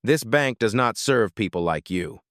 This bank does not serve people like you."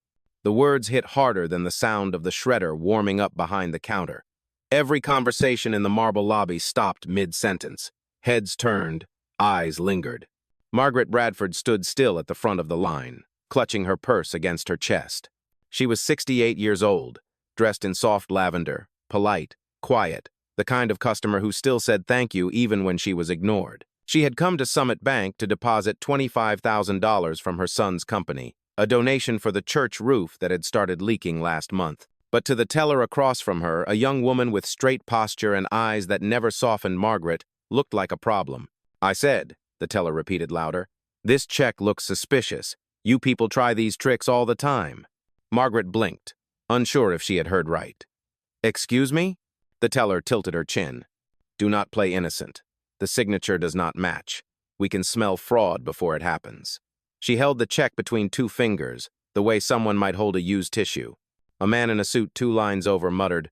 The words hit harder than the sound of the shredder warming up behind the counter. Every conversation in the marble lobby stopped mid-sentence. Heads turned, eyes lingered. Margaret Bradford stood still at the front of the line, clutching her purse against her chest. She was 68 years old, dressed in soft lavender, polite, quiet, the kind of customer who still said thank you even when she was ignored. She had come to Summit Bank to deposit $25,000 from her son's company, a donation for the church roof that had started leaking last month. But to the teller across from her, a young woman with straight posture and eyes that never softened Margaret, looked like a problem. "I said," the teller repeated louder, "this check looks suspicious. You people try these tricks all the time." Margaret blinked, unsure if she had heard right. "Excuse me?" The teller tilted her chin. "Do not play innocent. The signature does not match. We can smell fraud before it happens." She held the check between two fingers, the way someone might hold a used tissue. A man in a suit 2 lines over muttered,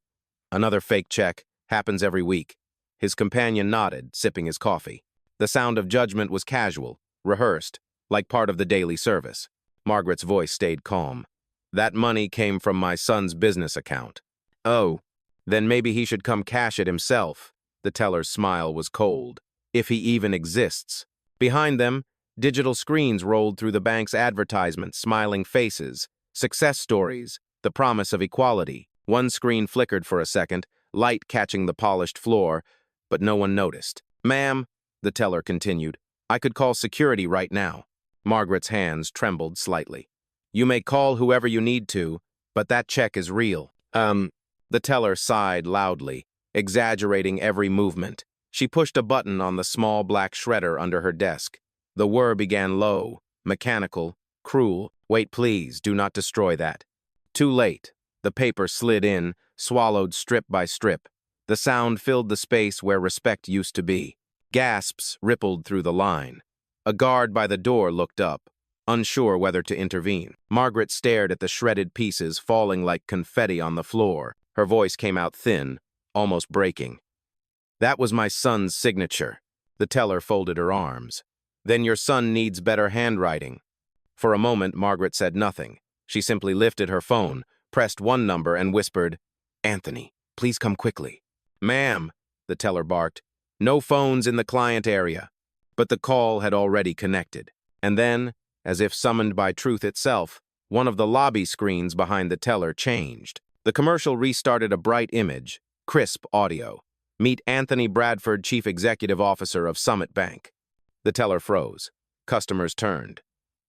"Another fake check. Happens every week." His companion nodded, sipping his coffee. The sound of judgment was casual, rehearsed, like part of the daily service. Margaret's voice stayed calm. "That money came from my son's business account." "Oh, then maybe he should come cash it himself." The teller's smile was cold. "If he even exists." Behind them, digital screens rolled through the bank's advertisements, smiling faces, success stories, the promise of equality. One screen flickered for a second, light catching the polished floor, but no one noticed. "Ma'am," the teller continued, "I could call security right now." Margaret's hands trembled slightly. "You may call whoever you need to, but that check is real." The teller sighed loudly, exaggerating every movement. She pushed a button on the small black shredder under her desk. The whir began low, mechanical, cruel. "Wait, please, do not destroy that." Too late. The paper slid in, swallowed strip by strip. The sound filled the space where respect used to be. Gasps rippled through the line. A guard by the door looked up, unsure whether to intervene. Margaret stared at the shredded pieces falling like confetti on the floor. Her voice came out thin, almost breaking. "That was my son's signature." The teller folded her arms. "Then your son needs better handwriting." For a moment, Margaret said nothing. She simply lifted her phone, pressed one number, and whispered, "Anthony, please come quickly." "Ma'am," the teller barked, "no phones in the client area." But the call had already connected. And then, as if summoned by truth itself, one of the lobby screens behind the teller changed. The commercial restarted a bright image, crisp audio. "Meet Anthony Bradford, Chief Executive Officer of Summit Bank." The teller froze. Customers turned.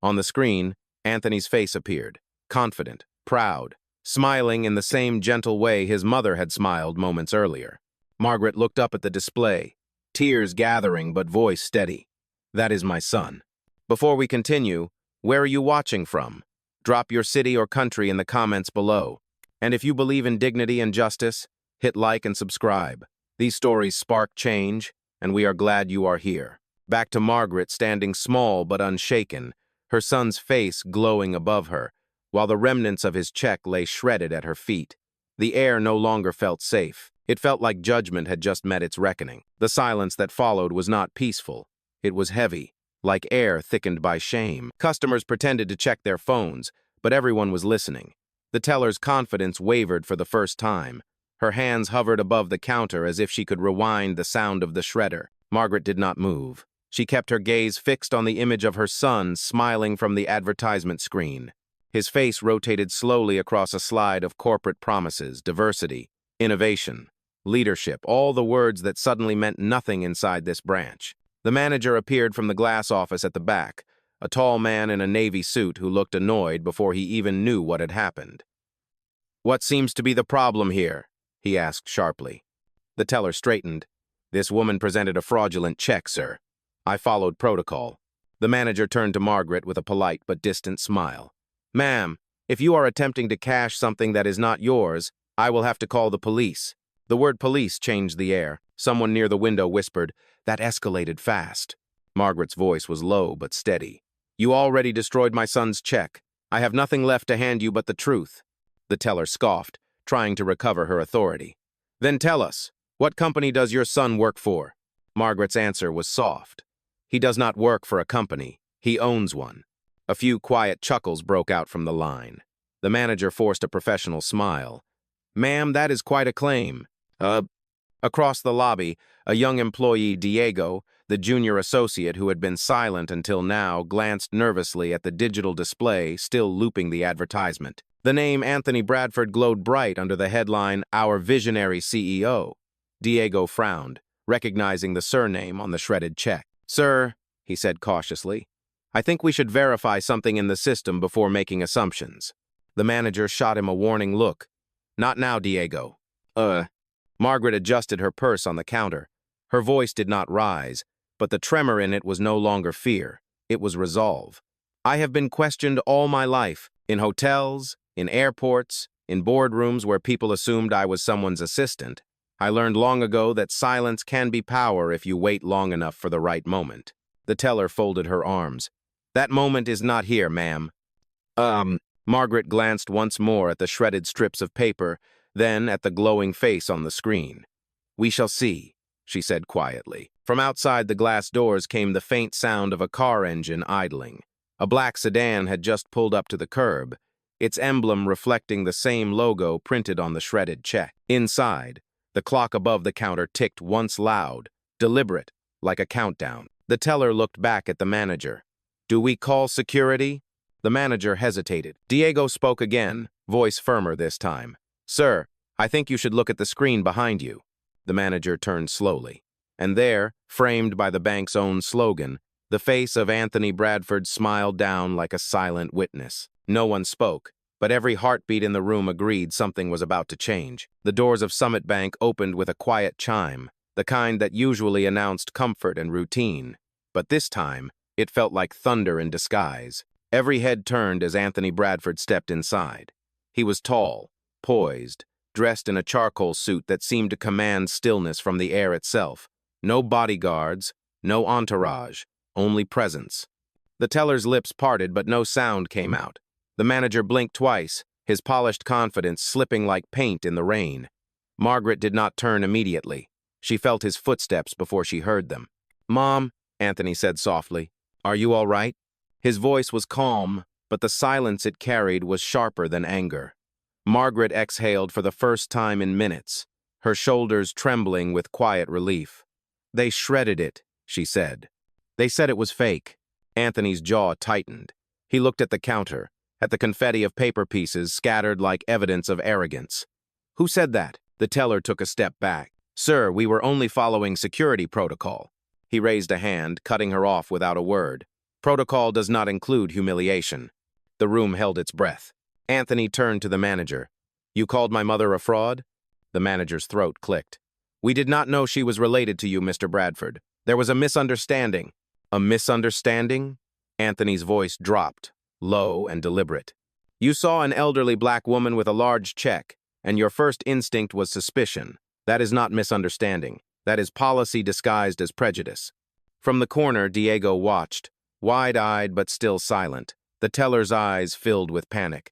On the screen, Anthony's face appeared, confident, proud, smiling in the same gentle way his mother had smiled moments earlier. Margaret looked up at the display, tears gathering but voice steady. "That is my son." Before we continue, where are you watching from? Drop your city or country in the comments below. And if you believe in dignity and justice, hit like and subscribe. These stories spark change, and we are glad you are here. Back to Margaret standing small but unshaken, her son's face glowing above her, while the remnants of his check lay shredded at her feet. The air no longer felt safe. It felt like judgment had just met its reckoning. The silence that followed was not peaceful. It was heavy, like air thickened by shame. Customers pretended to check their phones, but everyone was listening. The teller's confidence wavered for the first time. Her hands hovered above the counter as if she could rewind the sound of the shredder. Margaret did not move. She kept her gaze fixed on the image of her son smiling from the advertisement screen. His face rotated slowly across a slide of corporate promises, diversity, innovation, leadership, all the words that suddenly meant nothing inside this branch. The manager appeared from the glass office at the back, a tall man in a navy suit who looked annoyed before he even knew what had happened. "What seems to be the problem here?" he asked sharply. The teller straightened. "This woman presented a fraudulent check, sir. I followed protocol." The manager turned to Margaret with a polite but distant smile. "Ma'am, if you are attempting to cash something that is not yours, I will have to call the police." The word police changed the air. Someone near the window whispered, "That escalated fast." Margaret's voice was low but steady. "You already destroyed my son's check. I have nothing left to hand you but the truth." The teller scoffed, trying to recover her authority. "Then tell us, what company does your son work for?" Margaret's answer was soft. "He does not work for a company. He owns one." A few quiet chuckles broke out from the line. The manager forced a professional smile. "Ma'am, that is quite a claim." Across the lobby, a young employee, Diego, the junior associate who had been silent until now, glanced nervously at the digital display, still looping the advertisement. The name Anthony Bradford glowed bright under the headline, "Our Visionary CEO." Diego frowned, recognizing the surname on the shredded check. "Sir," he said cautiously, "I think we should verify something in the system before making assumptions." The manager shot him a warning look. "Not now, Diego." Margaret adjusted her purse on the counter. Her voice did not rise, but the tremor in it was no longer fear. It was resolve. "I have been questioned all my life, in hotels, in airports, in boardrooms where people assumed I was someone's assistant. I learned long ago that silence can be power if you wait long enough for the right moment." The teller folded her arms. "That moment is not here, ma'am." Margaret glanced once more at the shredded strips of paper, then at the glowing face on the screen. "We shall see," she said quietly. From outside the glass doors came the faint sound of a car engine idling. A black sedan had just pulled up to the curb, its emblem reflecting the same logo printed on the shredded check. Inside, the clock above the counter ticked once loud, deliberate, like a countdown. The teller looked back at the manager. "Do we call security?" The manager hesitated. Diego spoke again, voice firmer this time. "Sir, I think you should look at the screen behind you." The manager turned slowly. And there, framed by the bank's own slogan, the face of Anthony Bradford smiled down like a silent witness. No one spoke, but every heartbeat in the room agreed something was about to change. The doors of Summit Bank opened with a quiet chime, the kind that usually announced comfort and routine. But this time, it felt like thunder in disguise. Every head turned as Anthony Bradford stepped inside. He was tall, poised, dressed in a charcoal suit that seemed to command stillness from the air itself. No bodyguards, no entourage, only presence. The teller's lips parted, but no sound came out. The manager blinked twice, his polished confidence slipping like paint in the rain. Margaret did not turn immediately. She felt his footsteps before she heard them. "Mom," Anthony said softly, "are you all right?" His voice was calm, but the silence it carried was sharper than anger. Margaret exhaled for the first time in minutes, her shoulders trembling with quiet relief. "They shredded it," she said. "They said it was fake." Anthony's jaw tightened. He looked at the counter, at the confetti of paper pieces scattered like evidence of arrogance. "Who said that?" The teller took a step back. "Sir, we were only following security protocol." He raised a hand, cutting her off without a word. "Protocol does not include humiliation." The room held its breath. Anthony turned to the manager. "You called my mother a fraud?" The manager's throat clicked. "We did not know she was related to you, Mr. Bradford. There was a misunderstanding." "A misunderstanding?" Anthony's voice dropped, low and deliberate. "You saw an elderly black woman with a large check, and your first instinct was suspicion. That is not misunderstanding. That is policy disguised as prejudice." From the corner, Diego watched, wide-eyed but still silent. The teller's eyes filled with panic.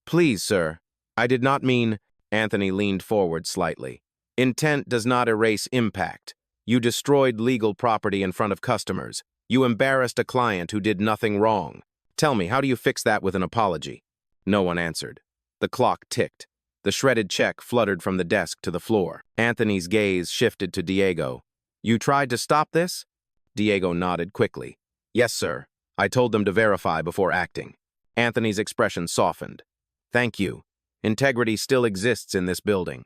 "Please, sir, I did not mean—" Anthony leaned forward slightly. "Intent does not erase impact. You destroyed legal property in front of customers. You embarrassed a client who did nothing wrong. Tell me, how do you fix that with an apology?" No one answered. The clock ticked. The shredded check fluttered from the desk to the floor. Anthony's gaze shifted to Diego. "You tried to stop this?" Diego nodded quickly. "Yes, sir. I told them to verify before acting." Anthony's expression softened. "Thank you. Integrity still exists in this building."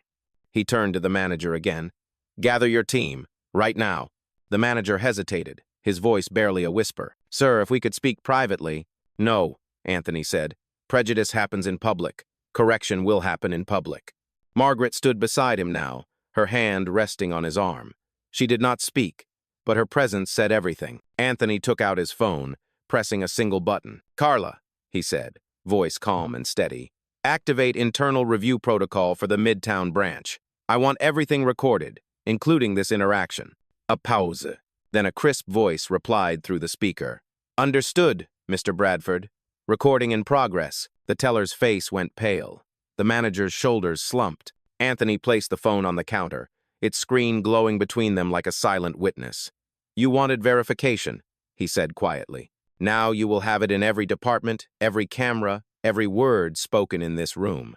He turned to the manager again. "Gather your team, right now." The manager hesitated, his voice barely a whisper. "Sir, if we could speak privately—" "No," Anthony said. "Prejudice happens in public. Correction will happen in public." Margaret stood beside him now, her hand resting on his arm. She did not speak, but her presence said everything. Anthony took out his phone, pressing a single button. "Carla," he said, voice calm and steady, "activate internal review protocol for the Midtown branch. I want everything recorded, including this interaction." A pause. Then a crisp voice replied through the speaker. "Understood, Mr. Bradford. Recording in progress." The teller's face went pale. The manager's shoulders slumped. Anthony placed the phone on the counter, its screen glowing between them like a silent witness. "You wanted verification," he said quietly. Now you will have it in every department, every camera, every word spoken in this room.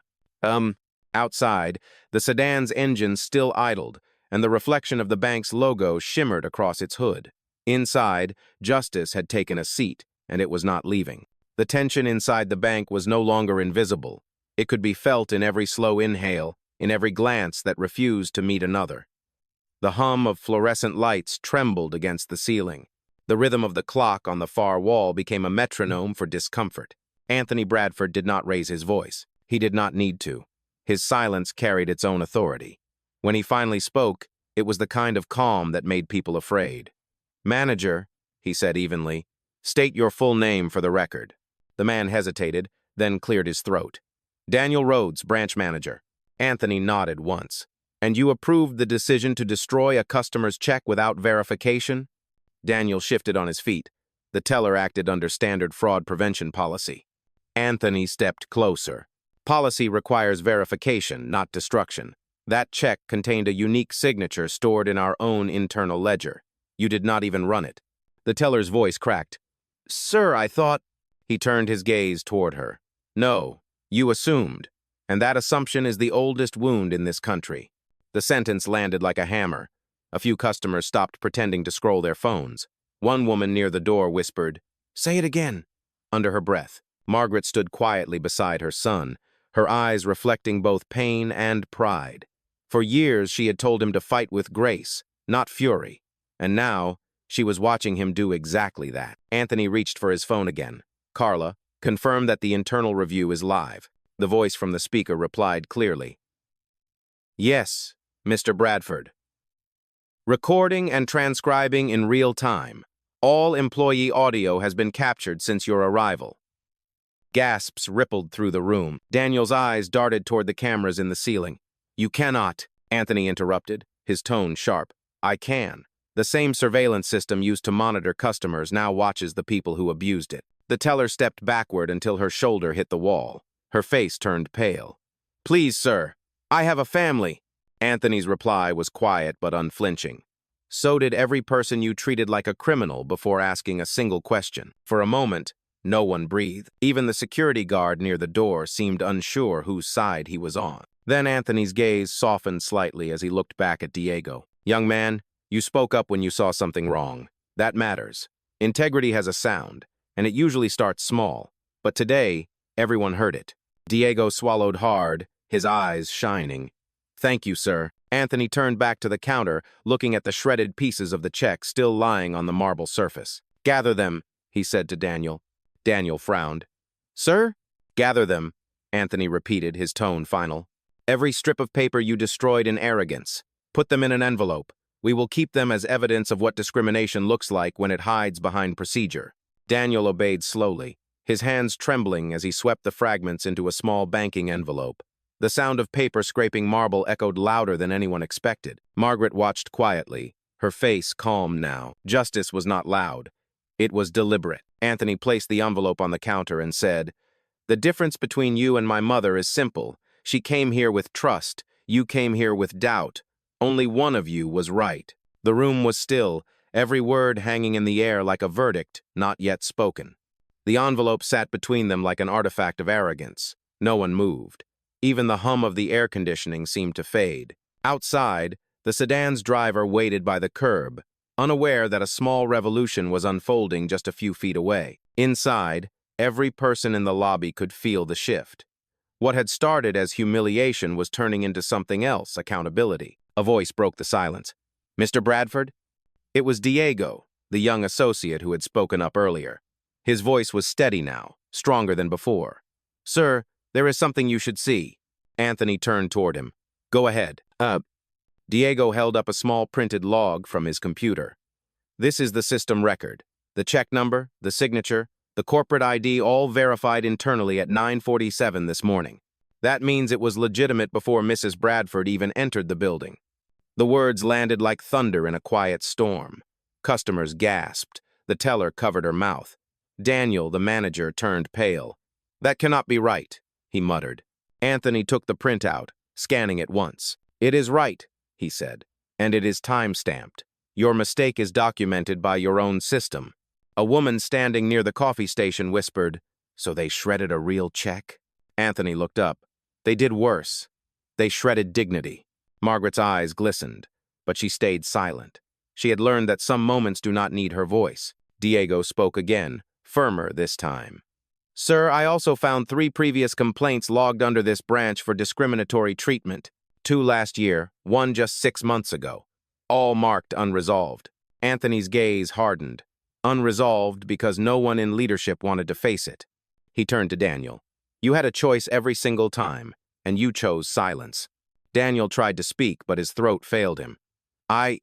Outside, the sedan's engine still idled, and the reflection of the bank's logo shimmered across its hood. Inside, Justice had taken a seat, and it was not leaving. The tension inside the bank was no longer invisible. It could be felt in every slow inhale, in every glance that refused to meet another. The hum of fluorescent lights trembled against the ceiling. The rhythm of the clock on the far wall became a metronome for discomfort. Anthony Bradford did not raise his voice. He did not need to. His silence carried its own authority. When he finally spoke, it was the kind of calm that made people afraid. "Manager," he said evenly, "state your full name for the record." The man hesitated, then cleared his throat. "Daniel Rhodes, branch manager." Anthony nodded once. "And you approved the decision to destroy a customer's check without verification?" Daniel shifted on his feet. The teller acted under standard fraud prevention policy. Anthony stepped closer. "Policy requires verification, not destruction. That check contained a unique signature stored in our own internal ledger. You did not even run it." The teller's voice cracked. "Sir, I thought—" He turned his gaze toward her. "No, you assumed. And that assumption is the oldest wound in this country." The sentence landed like a hammer. A few customers stopped pretending to scroll their phones. One woman near the door whispered, "Say it again," under her breath. Margaret stood quietly beside her son, her eyes reflecting both pain and pride. For years she had told him to fight with grace, not fury. And now, she was watching him do exactly that. Anthony reached for his phone again. "Carla, confirm that the internal review is live." The voice from the speaker replied clearly. "Yes, Mr. Bradford. Recording and transcribing in real time. All employee audio has been captured since your arrival." Gasps rippled through the room. Daniel's eyes darted toward the cameras in the ceiling. "You cannot," Anthony interrupted, his tone sharp. "I can. The same surveillance system used to monitor customers now watches the people who abused it." The teller stepped backward until her shoulder hit the wall. Her face turned pale. "Please, sir, I have a family." Anthony's reply was quiet but unflinching. "So did every person you treated like a criminal before asking a single question." For a moment, no one breathed. Even the security guard near the door seemed unsure whose side he was on. Then Anthony's gaze softened slightly as he looked back at Diego. "Young man, you spoke up when you saw something wrong. That matters. Integrity has a sound, and it usually starts small. But today, everyone heard it." Diego swallowed hard, his eyes shining. "Thank you, sir." Anthony turned back to the counter, looking at the shredded pieces of the check still lying on the marble surface. "Gather them," he said to Daniel. Daniel frowned. "Sir?" "Gather them," Anthony repeated, his tone final. "Every strip of paper you destroyed in arrogance. Put them in an envelope. We will keep them as evidence of what discrimination looks like when it hides behind procedure." Daniel obeyed slowly, his hands trembling as he swept the fragments into a small banking envelope. The sound of paper scraping marble echoed louder than anyone expected. Margaret watched quietly, her face calm now. Justice was not loud. It was deliberate. Anthony placed the envelope on the counter and said, "The difference between you and my mother is simple. She came here with trust. You came here with doubt. Only one of you was right." The room was still, every word hanging in the air like a verdict not yet spoken. The envelope sat between them like an artifact of arrogance. No one moved. Even the hum of the air conditioning seemed to fade. Outside, the sedan's driver waited by the curb, unaware that a small revolution was unfolding just a few feet away. Inside, every person in the lobby could feel the shift. What had started as humiliation was turning into something else, accountability. A voice broke the silence. "Mr. Bradford?" It was Diego, the young associate who had spoken up earlier. His voice was steady now, stronger than before. "Sir, there is something you should see." Anthony turned toward him. "Go ahead." Diego held up a small printed log from his computer. "This is the system record. The check number, the signature, the corporate ID all verified internally at 9:47 this morning. That means it was legitimate before Mrs. Bradford even entered the building." The words landed like thunder in a quiet storm. Customers gasped. The teller covered her mouth. Daniel, the manager, turned pale. "That cannot be right," he muttered. Anthony took the printout, scanning it once. "It is right," he said, "and it is time-stamped. Your mistake is documented by your own system." A woman standing near the coffee station whispered, "So they shredded a real check?" Anthony looked up. They did worse. They shredded dignity. Margaret's eyes glistened, but she stayed silent. She had learned that some moments do not need her voice. Diego spoke again, firmer this time. "Sir, I also found 3 previous complaints logged under this branch for discriminatory treatment. 2 last year, 1 just 6 months ago. All marked unresolved." Anthony's gaze hardened. Unresolved because no one in leadership wanted to face it. He turned to Daniel. "You had a choice every single time, and you chose silence." Daniel tried to speak, but his throat failed him. I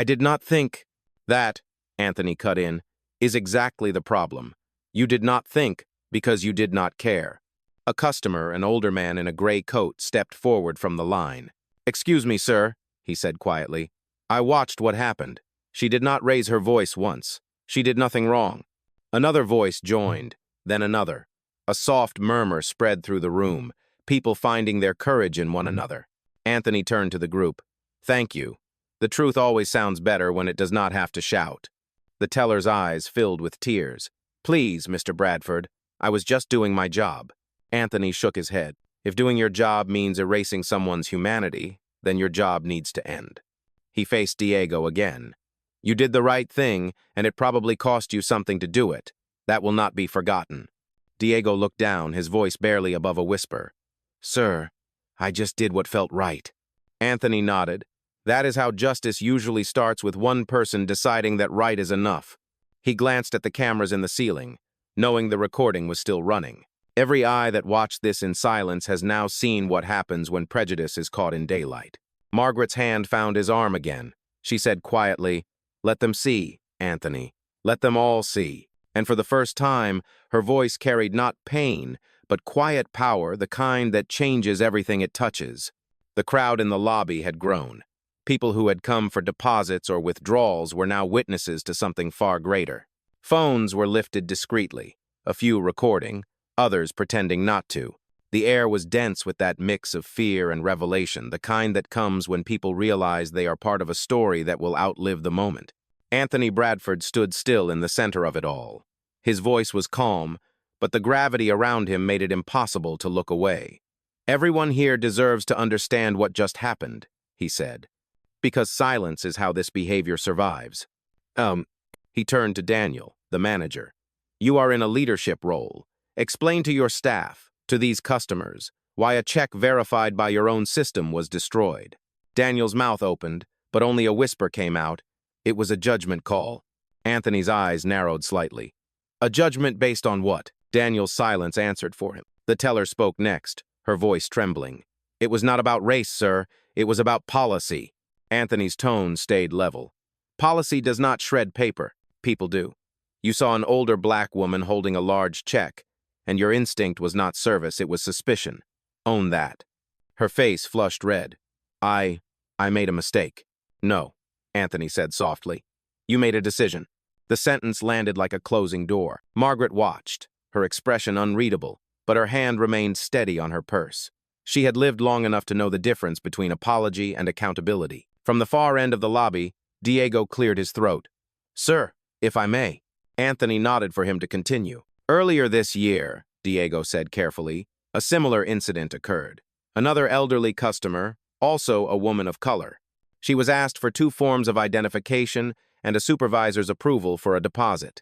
did not think." "That," Anthony cut in, "is exactly the problem. You did not think because you did not care." A customer, an older man in a gray coat, stepped forward from the line. "Excuse me, sir," he said quietly. "I watched what happened. She did not raise her voice once. She did nothing wrong." Another voice joined, then another. A soft murmur spread through the room, people finding their courage in one another. Anthony turned to the group. "Thank you. The truth always sounds better when it does not have to shout." The teller's eyes filled with tears. "Please, Mr. Bradford, I was just doing my job." Anthony shook his head. "If doing your job means erasing someone's humanity, then your job needs to end." He faced Diego again. "You did the right thing, and it probably cost you something to do it. That will not be forgotten." Diego looked down, his voice barely above a whisper. "Sir, I just did what felt right." Anthony nodded. That is how justice usually starts, with one person deciding that right is enough. He glanced at the cameras in the ceiling, knowing the recording was still running. Every eye that watched this in silence has now seen what happens when prejudice is caught in daylight. Margaret's hand found his arm again. She said quietly, "Let them see, Anthony. Let them all see." And for the first time, her voice carried not pain, but quiet power, the kind that changes everything it touches. The crowd in the lobby had grown. People who had come for deposits or withdrawals were now witnesses to something far greater. Phones were lifted discreetly, a few recording, others pretending not to. The air was dense with that mix of fear and revelation, the kind that comes when people realize they are part of a story that will outlive the moment. Anthony Bradford stood still in the center of it all. His voice was calm, but the gravity around him made it impossible to look away. "Everyone here deserves to understand what just happened," he said. "Because silence is how this behavior survives." He turned to Daniel, the manager. "You are in a leadership role. Explain to your staff, to these customers, why a check verified by your own system was destroyed." Daniel's mouth opened, but only a whisper came out. It was a judgment call. Anthony's eyes narrowed slightly. "A judgment based on what?" Daniel's silence answered for him. The teller spoke next, her voice trembling. "It was not about race, sir. It was about policy." Anthony's tone stayed level. "Policy does not shred paper. People do. You saw an older black woman holding a large check, and your instinct was not service, it was suspicion. Own that." Her face flushed red. I made a mistake." "No," Anthony said softly. "You made a decision." The sentence landed like a closing door. Margaret watched, her expression unreadable, but her hand remained steady on her purse. She had lived long enough to know the difference between apology and accountability. From the far end of the lobby, Diego cleared his throat. "Sir, if I may." Anthony nodded for him to continue. "Earlier this year," Diego said carefully, "a similar incident occurred. Another elderly customer, also a woman of color. She was asked for 2 forms of identification and a supervisor's approval for a deposit.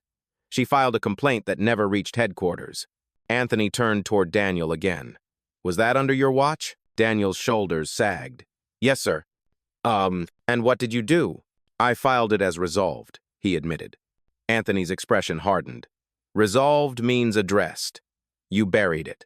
She filed a complaint that never reached headquarters." Anthony turned toward Daniel again. "Was that under your watch?" Daniel's shoulders sagged. "Yes, sir." And what did you do?" "I filed it as resolved," he admitted. Anthony's expression hardened. "Resolved means addressed. You buried it."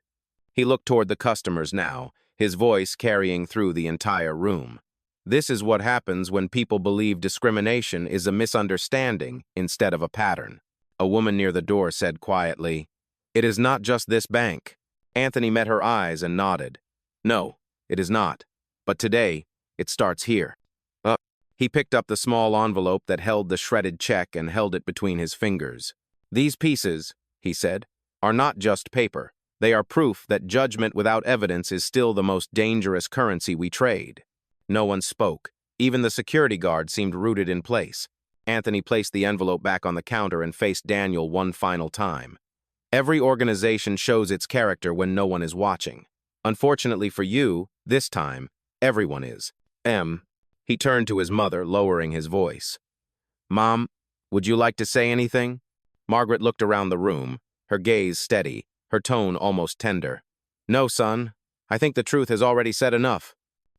He looked toward the customers now, his voice carrying through the entire room. "This is what happens when people believe discrimination is a misunderstanding instead of a pattern." A woman near the door said quietly, "It is not just this bank." Anthony met her eyes and nodded. "No, it is not. But today, it starts here." He picked up the small envelope that held the shredded check and held it between his fingers. "These pieces," he said, "are not just paper. They are proof that judgment without evidence is still the most dangerous currency we trade." No one spoke. Even the security guard seemed rooted in place. Anthony placed the envelope back on the counter and faced Daniel one final time. Every organization shows its character when no one is watching. Unfortunately for you, this time, everyone is. He turned to his mother, lowering his voice. Mom, would you like to say anything? Margaret looked around the room, her gaze steady, her tone almost tender. No, son. I think the truth has already said enough.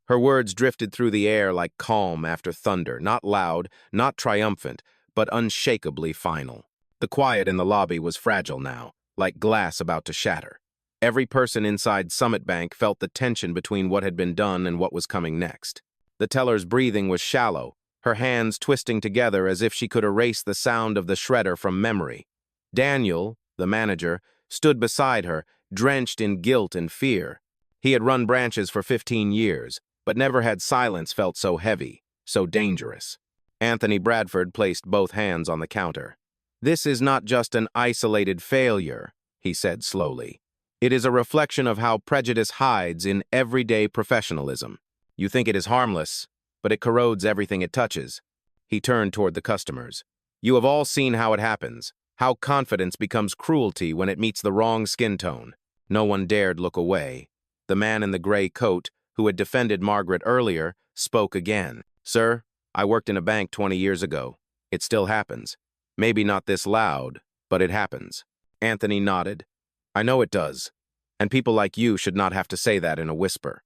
Her words drifted through the air like calm after thunder, not loud, not triumphant, but unshakably final. The quiet in the lobby was fragile now, like glass about to shatter. Every person inside Summit Bank felt the tension between what had been done and what was coming next. The teller's breathing was shallow, her hands twisting together as if she could erase the sound of the shredder from memory. Daniel, the manager, stood beside her, drenched in guilt and fear. He had run branches for 15 years, but never had silence felt so heavy, so dangerous. Anthony Bradford placed both hands on the counter. This is not just an isolated failure, he said slowly. It is a reflection of how prejudice hides in everyday professionalism. You think it is harmless, but it corrodes everything it touches. He turned toward the customers. You have all seen how it happens, how confidence becomes cruelty when it meets the wrong skin tone. No one dared look away. The man in the gray coat, who had defended Margaret earlier, spoke again. Sir, I worked in a bank 20 years ago. It still happens. Maybe not this loud, but it happens. Anthony nodded. I know it does. And people like you should not have to say that in a whisper.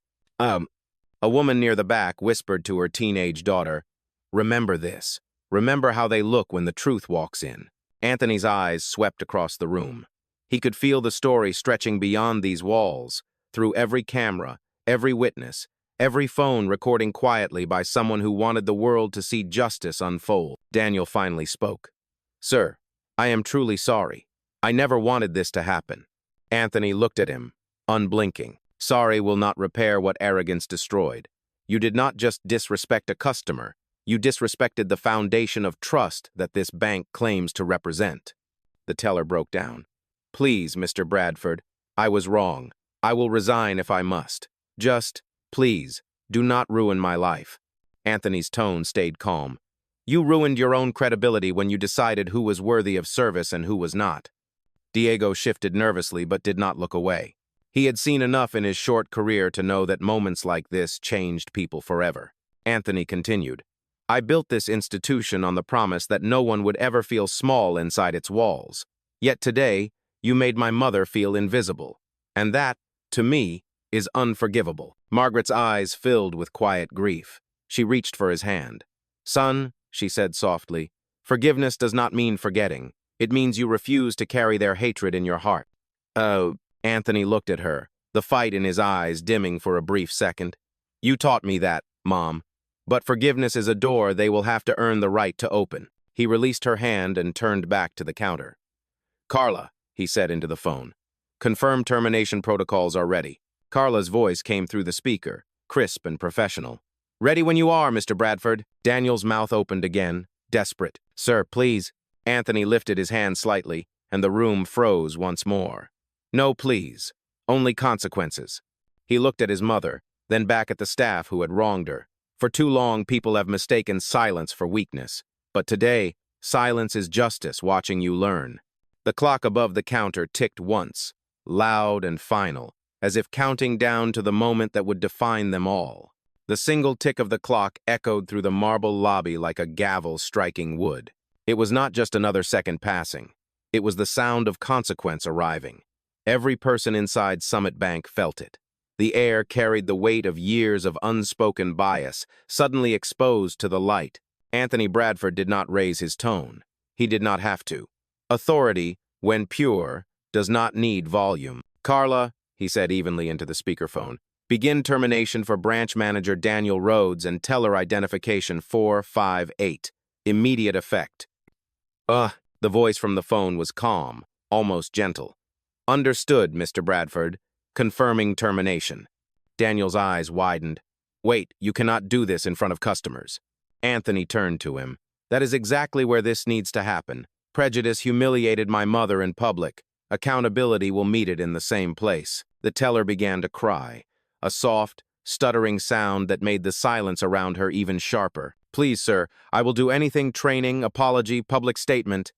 A woman near the back whispered to her teenage daughter, remember this. Remember how they look when the truth walks in. Anthony's eyes swept across the room. He could feel the story stretching beyond these walls, through every camera, every witness, every phone recording quietly by someone who wanted the world to see justice unfold. Daniel finally spoke. Sir, I am truly sorry. I never wanted this to happen. Anthony looked at him, unblinking. Sorry will not repair what arrogance destroyed. You did not just disrespect a customer, you disrespected the foundation of trust that this bank claims to represent. The teller broke down. Please, Mr. Bradford, I was wrong. I will resign if I must. Just, please, do not ruin my life. Anthony's tone stayed calm. You ruined your own credibility when you decided who was worthy of service and who was not. Diego shifted nervously but did not look away. He had seen enough in his short career to know that moments like this changed people forever. Anthony continued, I built this institution on the promise that no one would ever feel small inside its walls. Yet today, you made my mother feel invisible. And that, to me, is unforgivable. Margaret's eyes filled with quiet grief. She reached for his hand. Son, she said softly, forgiveness does not mean forgetting. It means you refuse to carry their hatred in your heart. Anthony looked at her, the fight in his eyes dimming for a brief second. You taught me that, Mom. But forgiveness is a door they will have to earn the right to open. He released her hand and turned back to the counter. Carla, he said into the phone. Confirmed termination protocols are ready. Carla's voice came through the speaker, crisp and professional. Ready when you are, Mr. Bradford. Daniel's mouth opened again, desperate. Sir, please. Anthony lifted his hand slightly, and the room froze once more. No, please. Only consequences. He looked at his mother, then back at the staff who had wronged her. For too long, people have mistaken silence for weakness. But today, silence is justice watching you learn. The clock above the counter ticked once, loud and final, as if counting down to the moment that would define them all. The single tick of the clock echoed through the marble lobby like a gavel striking wood. It was not just another second passing. It was the sound of consequence arriving. Every person inside Summit Bank felt it. The air carried the weight of years of unspoken bias, suddenly exposed to the light. Anthony Bradford did not raise his tone. He did not have to. Authority, when pure, does not need volume. Carla, he said evenly into the speakerphone, begin termination for branch manager Daniel Rhodes and teller identification 458. Immediate effect. The voice from the phone was calm, almost gentle. Understood, Mr. Bradford. Confirming termination. Daniel's eyes widened. Wait, you cannot do this in front of customers. Anthony turned to him. That is exactly where this needs to happen. Prejudice humiliated my mother in public. Accountability will meet it in the same place. The teller began to cry. A soft, stuttering sound that made the silence around her even sharper. "Please, sir, I will do anything, training, apology, public statement."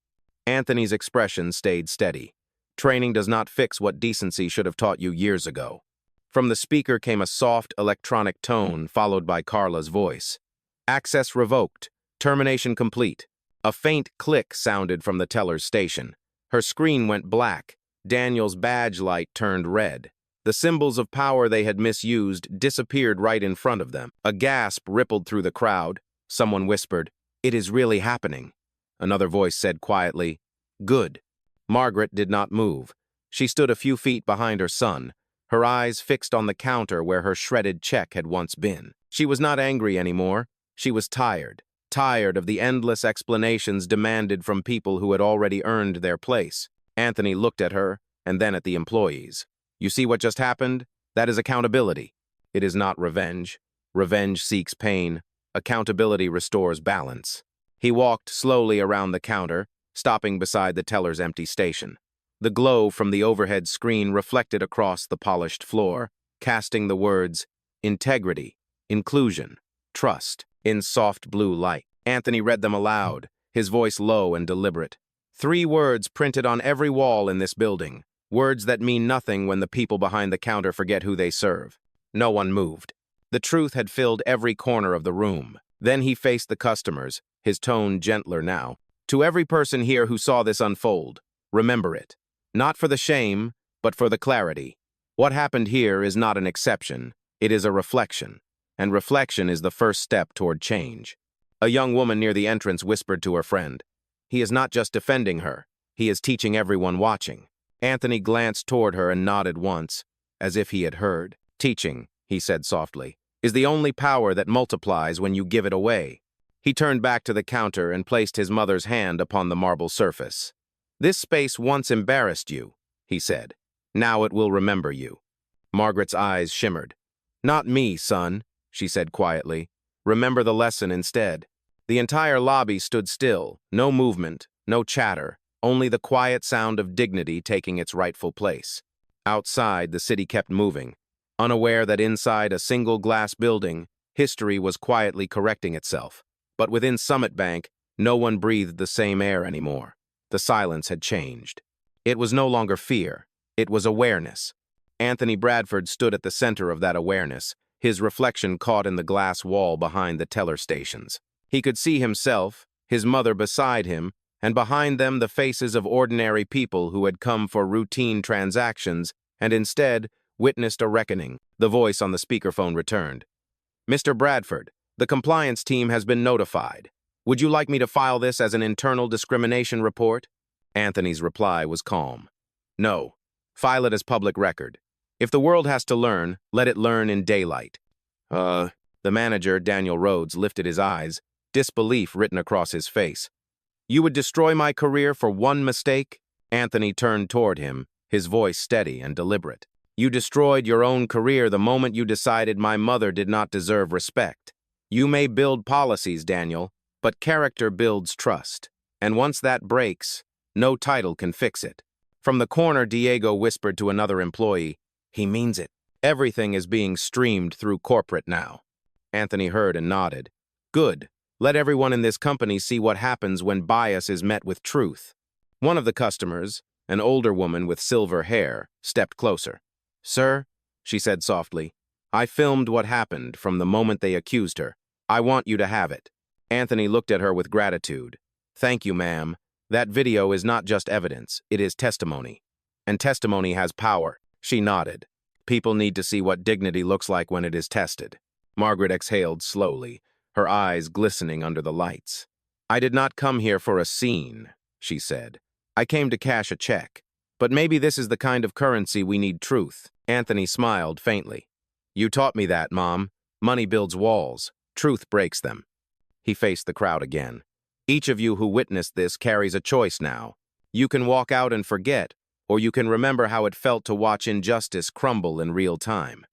Anthony's expression stayed steady. Training does not fix what decency should have taught you years ago. From the speaker came a soft, electronic tone, followed by Carla's voice. "Access revoked. Termination complete." A faint click sounded from the teller's station. Her screen went black. Daniel's badge light turned red. The symbols of power they had misused disappeared right in front of them. A gasp rippled through the crowd. Someone whispered, "It is really happening." Another voice said quietly, "Good." Margaret did not move. She stood a few feet behind her son, her eyes fixed on the counter where her shredded check had once been. She was not angry anymore. She was tired of the endless explanations demanded from people who had already earned their place. Anthony looked at her and then at the employees. "You see what just happened? That is accountability. It is not revenge. Revenge seeks pain. Accountability restores balance." He walked slowly around the counter, stopping beside the teller's empty station. The glow from the overhead screen reflected across the polished floor, casting the words, "Integrity, inclusion, trust," in soft blue light. Anthony read them aloud, his voice low and deliberate. 3 words printed on every wall in this building, words that mean nothing when the people behind the counter forget who they serve. No one moved. The truth had filled every corner of the room. Then he faced the customers, his tone gentler now. "To every person here who saw this unfold, remember it. Not for the shame, but for the clarity. What happened here is not an exception, it is a reflection. And reflection is the first step toward change." A young woman near the entrance whispered to her friend, "He is not just defending her, he is teaching everyone watching." Anthony glanced toward her and nodded once, as if he had heard. "Teaching," he said softly, "is the only power that multiplies when you give it away." He turned back to the counter and placed his mother's hand upon the marble surface. "This space once embarrassed you," he said. "Now it will remember you." Margaret's eyes shimmered. "Not me, son," she said quietly. "Remember the lesson instead." The entire lobby stood still, no movement, no chatter, only the quiet sound of dignity taking its rightful place. Outside, the city kept moving, unaware that inside a single glass building, history was quietly correcting itself. But within Summit Bank, no one breathed the same air anymore. The silence had changed. It was no longer fear, it was awareness. Anthony Bradford stood at the center of that awareness, his reflection caught in the glass wall behind the teller stations. He could see himself, his mother beside him, and behind them the faces of ordinary people who had come for routine transactions and instead witnessed a reckoning. The voice on the speakerphone returned. "Mr. Bradford, the compliance team has been notified. Would you like me to file this as an internal discrimination report?" Anthony's reply was calm. "No. File it as public record. If the world has to learn, let it learn in daylight." The manager, Daniel Rhodes, lifted his eyes, disbelief written across his face. "You would destroy my career for one mistake?" Anthony turned toward him, his voice steady and deliberate. "You destroyed your own career the moment you decided my mother did not deserve respect. You may build policies, Daniel, but character builds trust. And once that breaks, no title can fix it." From the corner, Diego whispered to another employee, "He means it. Everything is being streamed through corporate now." Anthony heard and nodded. "Good. Let everyone in this company see what happens when bias is met with truth." One of the customers, an older woman with silver hair, stepped closer. "Sir," she said softly, "I filmed what happened from the moment they accused her. I want you to have it." Anthony looked at her with gratitude. "Thank you, ma'am. That video is not just evidence, it is testimony. And testimony has power." She nodded. "People need to see what dignity looks like when it is tested." Margaret exhaled slowly, her eyes glistening under the lights. "I did not come here for a scene," she said. "I came to cash a check. But maybe this is the kind of currency we need, truth." Anthony smiled faintly. "You taught me that, Mom. Money builds walls. Truth breaks them." He faced the crowd again. "Each of you who witnessed this carries a choice now. You can walk out and forget, or you can remember how it felt to watch injustice crumble in real time."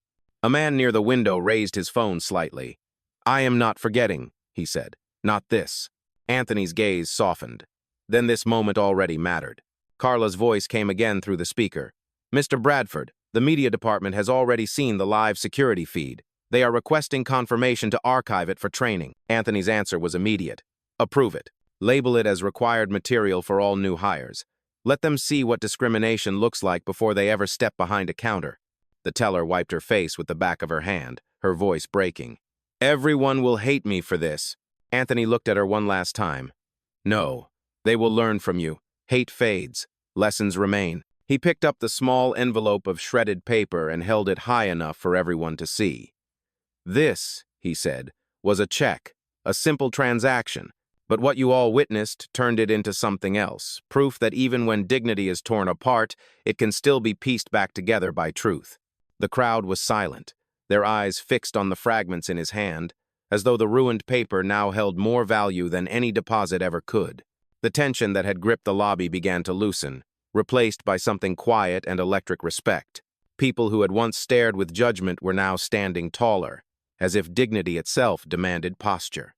A man near the window raised his phone slightly. "I am not forgetting," he said. "Not this." Anthony's gaze softened. Then this moment already mattered. Carla's voice came again through the speaker. "Mr. Bradford, the media department has already seen the live security feed. They are requesting confirmation to archive it for training. Anthony's answer was immediate. Approve it. Label it as required material for all new hires. Let them see what discrimination looks like before they ever step behind a counter. The teller wiped her face with the back of her hand, her voice breaking. Everyone will hate me for this. Anthony looked at her one last time. No, they will learn from you. Hate fades. Lessons remain. He picked up the small envelope of shredded paper and held it high enough for everyone to see. This, he said, was a check, a simple transaction. But what you all witnessed turned it into something else, proof that even when dignity is torn apart, it can still be pieced back together by truth. The crowd was silent, their eyes fixed on the fragments in his hand, as though the ruined paper now held more value than any deposit ever could. The tension that had gripped the lobby began to loosen, replaced by something quiet and electric respect. People who had once stared with judgment were now standing taller, as if dignity itself demanded posture.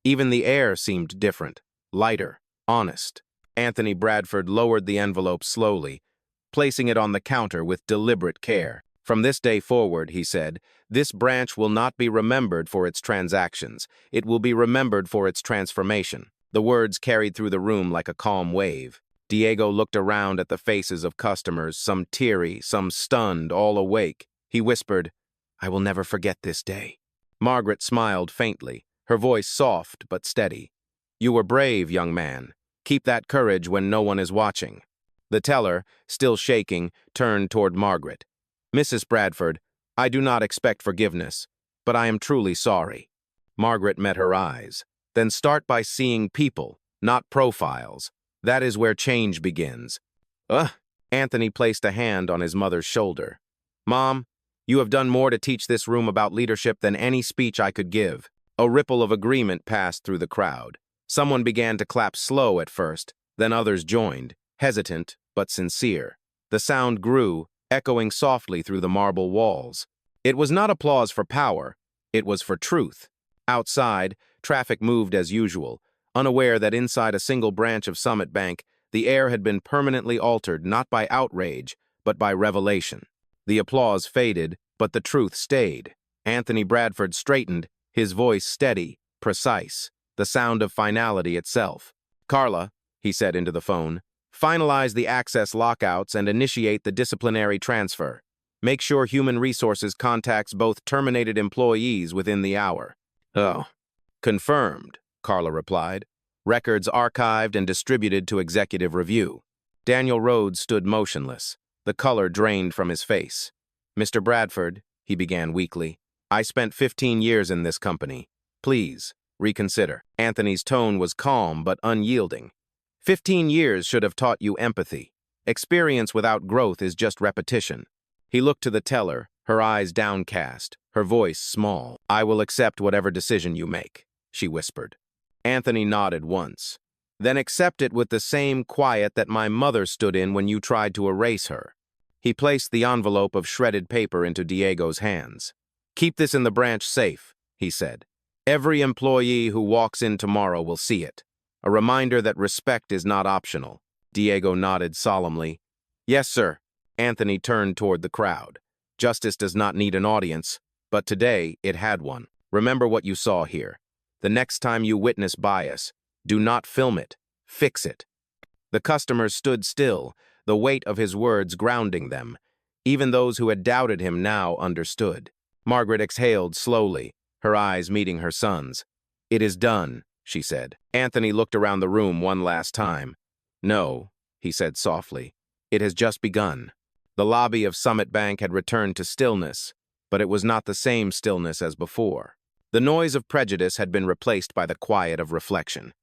Even the air seemed different, lighter, honest. Anthony Bradford lowered the envelope slowly, placing it on the counter with deliberate care. From this day forward, he said, this branch will not be remembered for its transactions. It will be remembered for its transformation. The words carried through the room like a calm wave. Diego looked around at the faces of customers, some teary, some stunned, all awake. He whispered, I will never forget this day. Margaret smiled faintly, her voice soft but steady. You were brave, young man. Keep that courage when no one is watching. The teller, still shaking, turned toward Margaret. Mrs. Bradford, I do not expect forgiveness, but I am truly sorry. Margaret met her eyes. Then start by seeing people, not profiles. That is where change begins. Anthony placed a hand on his mother's shoulder. Mom, you have done more to teach this room about leadership than any speech I could give. A ripple of agreement passed through the crowd. Someone began to clap slow at first, then others joined, hesitant but sincere. The sound grew, echoing softly through the marble walls. It was not applause for power, it was for truth. Outside, traffic moved as usual, unaware that inside a single branch of Summit Bank, the air had been permanently altered not by outrage, but by revelation. The applause faded, but the truth stayed. Anthony Bradford straightened, his voice steady, precise, the sound of finality itself. Carla, he said into the phone, finalize the access lockouts and initiate the disciplinary transfer. Make sure Human Resources contacts both terminated employees within the hour. Oh. Confirmed, Carla replied. Records archived and distributed to executive review. Daniel Rhodes stood motionless, the color drained from his face. Mr. Bradford, he began weakly, I spent 15 years in this company. Please, reconsider. Anthony's tone was calm but unyielding. 15 years should have taught you empathy. Experience without growth is just repetition. He looked to the teller, her eyes downcast, her voice small. I will accept whatever decision you make, she whispered. Anthony nodded once. Then accept it with the same quiet that my mother stood in when you tried to erase her. He placed the envelope of shredded paper into Diego's hands. Keep this in the branch safe, he said. Every employee who walks in tomorrow will see it. A reminder that respect is not optional. Diego nodded solemnly. Yes, sir. Anthony turned toward the crowd. Justice does not need an audience, but today it had one. Remember what you saw here. The next time you witness bias, do not film it, fix it. The customers stood still, the weight of his words grounding them. Even those who had doubted him now understood. Margaret exhaled slowly, her eyes meeting her son's. It is done, she said. Anthony looked around the room one last time. No, he said softly. It has just begun. The lobby of Summit Bank had returned to stillness, but it was not the same stillness as before. The noise of prejudice had been replaced by the quiet of reflection.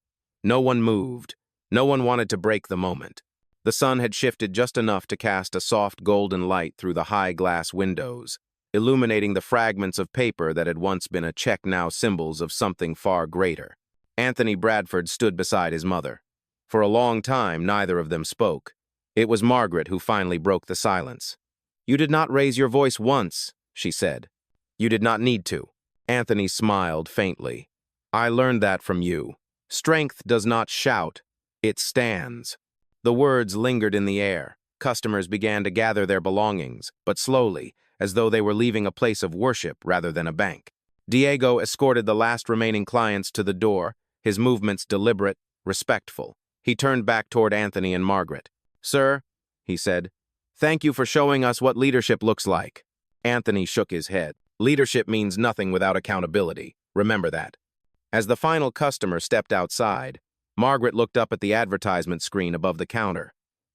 No one moved. No one wanted to break the moment. The sun had shifted just enough to cast a soft golden light through the high glass windows, illuminating the fragments of paper that had once been a check, now symbols of something far greater. Anthony Bradford stood beside his mother. For a long time, neither of them spoke. It was Margaret who finally broke the silence. You did not raise your voice once, she said. You did not need to. Anthony smiled faintly. I learned that from you. Strength does not shout, it stands. The words lingered in the air. Customers began to gather their belongings, but slowly, as though they were leaving a place of worship rather than a bank. Diego escorted the last remaining clients to the door, his movements deliberate, respectful. He turned back toward Anthony and Margaret. "Sir," he said, "thank you for showing us what leadership looks like." Anthony shook his head. "Leadership means nothing without accountability. Remember that." As the final customer stepped outside, Margaret looked up at the advertisement screen above the counter.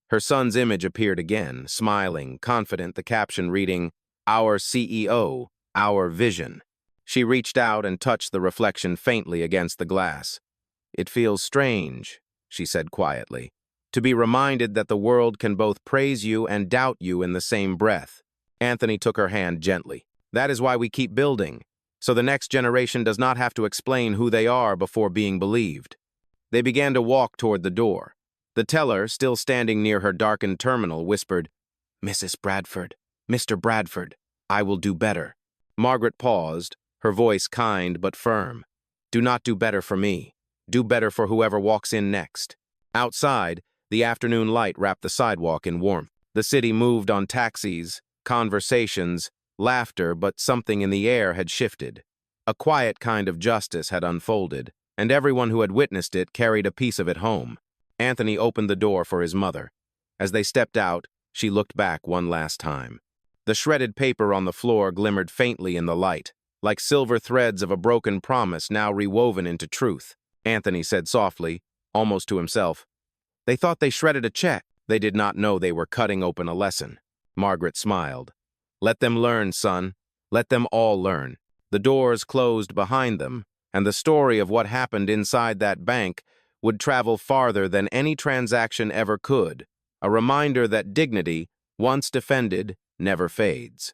Her son's image appeared again, smiling, confident, the caption reading, "Our CEO, our vision." She reached out and touched the reflection faintly against the glass. "It feels strange," she said quietly, "to be reminded that the world can both praise you and doubt you in the same breath." Anthony took her hand gently. "That is why we keep building, so the next generation does not have to explain who they are before being believed." They began to walk toward the door. The teller, still standing near her darkened terminal, whispered, "Mrs. Bradford, Mr. Bradford, I will do better." Margaret paused, her voice kind but firm. "Do not do better for me. Do better for whoever walks in next." Outside, the afternoon light wrapped the sidewalk in warmth. The city moved on taxis, conversations, laughter, but something in the air had shifted. A quiet kind of justice had unfolded, and everyone who had witnessed it carried a piece of it home. Anthony opened the door for his mother. As they stepped out, she looked back one last time. The shredded paper on the floor glimmered faintly in the light, like silver threads of a broken promise now rewoven into truth. Anthony said softly, almost to himself, "They thought they shredded a check. They did not know they were cutting open a lesson." Margaret smiled. "Let them learn, son. Let them all learn." The doors closed behind them, and the story of what happened inside that bank would travel farther than any transaction ever could, a reminder that dignity, once defended, never fades.